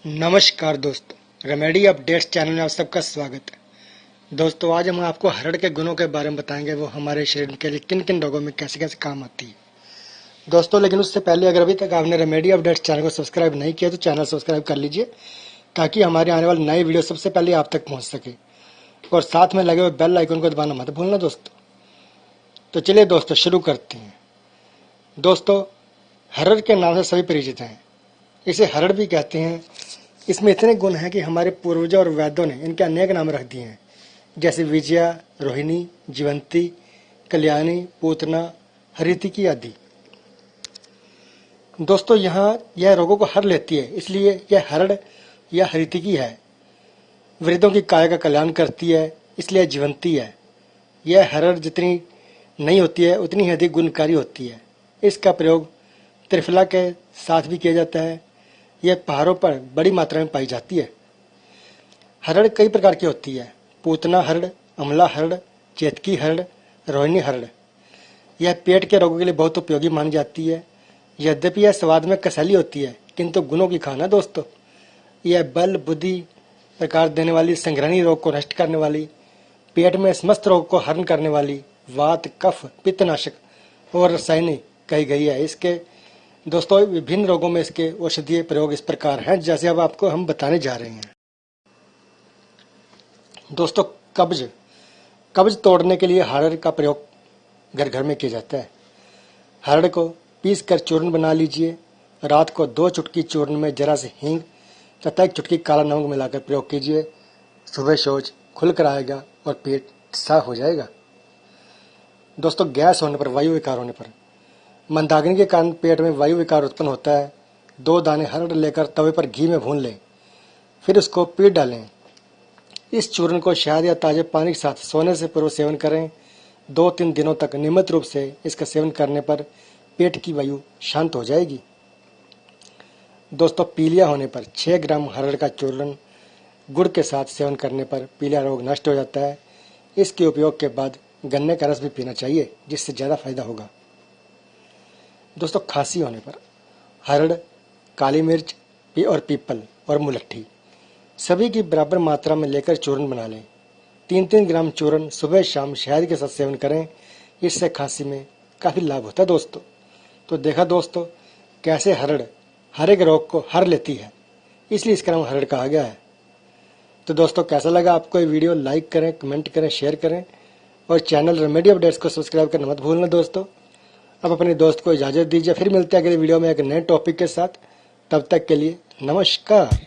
नमस्कार दोस्तों, remedy updates channel में आप सबका स्वागत है। दोस्तों, आज हम आपको हरड़ के गुणों के बारे में बताएंगे, वो हमारे शरीर के लिए किन किन रोगों में कैसे कैसे काम आती है। दोस्तों, लेकिन उससे पहले अगर अभी तक आपने रेमेडी अपडेट्स चैनल को सब्सक्राइब नहीं किया तो चैनल सब्सक्राइब कर लीजिए, ताकि हमारे आने वाली नई वीडियो सबसे पहले आप तक पहुँच सके। और साथ में लगे हुए बेल आइकन को दबाना मत भूलना दोस्तों। तो चलिए दोस्तों, शुरू करते हैं। दोस्तों, हरड़ के नाम से सभी परिचित हैं। इसे हरड़ भी कहते हैं। इसमें इतने गुण हैं कि हमारे पूर्वजों और वैद्यों ने इनके अनेक नाम रख दिए हैं, जैसे विजया, रोहिणी, जीवंती, कल्याणी, पूतना, हरितिकी आदि। दोस्तों, यहाँ यह रोगों को हर लेती है, इसलिए यह हरड़ या हरितिकी है। वृद्धों की काया का कल्याण करती है, इसलिए जीवंती है। यह हरड़ जितनी नहीं होती है उतनी ही अधिक गुणकारी होती है। इसका प्रयोग त्रिफला के साथ भी किया जाता है। यह पहाड़ों पर बड़ी मात्रा में पाई जाती है। हरड़ कई प्रकार की होती है। पूतना हरड़, अमला हरड़, चेतकी हरड़, रोहिणी हरड़। यह पेट के रोगों के लिए बहुत उपयोगी मानी जाती है। यद्यपि यह स्वाद में कसैली होती है, किंतु गुणों की खान है दोस्तों। यह बल बुद्धि प्रकार देने वाली, संग्रहणी रोग को नष्ट करने वाली, पेट में समस्त रोग को हरण करने वाली, वात, कफ, पित्तनाशक और रसायनिक कही गई है। इसके दोस्तों विभिन्न रोगों में इसके औषधीय प्रयोग इस प्रकार हैं, जैसे अब आपको हम बताने जा रहे हैं। दोस्तों, कब्ज तोड़ने के लिए हरड़ का प्रयोग घर घर में किया जाता है। हरड़ को पीस कर चूर्ण बना लीजिए। रात को 2 चुटकी चूर्ण में जरा से हींग तथा 1 चुटकी काला नमक मिलाकर प्रयोग कीजिए। सुबह शौच खुल कर आएगा और पेट साफ हो जाएगा। दोस्तों, गैस होने पर, वायु विकार होने पर, मंदाग्नि के कारण पेट में वायु विकार उत्पन्न होता है। 2 दाने हरड़ लेकर तवे पर घी में भून लें, फिर उसको पीस डालें। इस चूर्ण को शहद या ताजे पानी के साथ सोने से पूर्व सेवन करें। 2-3 दिनों तक नियमित रूप से इसका सेवन करने पर पेट की वायु शांत हो जाएगी। दोस्तों, पीलिया होने पर 6 ग्राम हरड़ का चूर्ण गुड़ के साथ सेवन करने पर पीलिया रोग नष्ट हो जाता है। इसके उपयोग के बाद गन्ने का रस भी पीना चाहिए, जिससे ज़्यादा फायदा होगा। दोस्तों, खांसी होने पर हरड़, काली मिर्च और पीपल और मुलट्ठी सभी की बराबर मात्रा में लेकर चूर्ण बना लें। 3-3 ग्राम चूर्ण सुबह शाम शहद के साथ सेवन करें। इससे खांसी में काफ़ी लाभ होता है दोस्तों। तो देखा दोस्तों, कैसे हरड़ हर एक रोग को हर लेती है, इसलिए इसका नाम हरड़ कहा गया है। तो दोस्तों, कैसा लगा आपको ये वीडियो? लाइक करें, कमेंट करें, शेयर करें और चैनल रेमेडी अपडेट्स को सब्सक्राइब करना मत भूलना दोस्तों। अब अपने दोस्त को इजाज़त दीजिए। फिर मिलते हैं अगले वीडियो में एक नए टॉपिक के साथ। तब तक के लिए नमस्कार।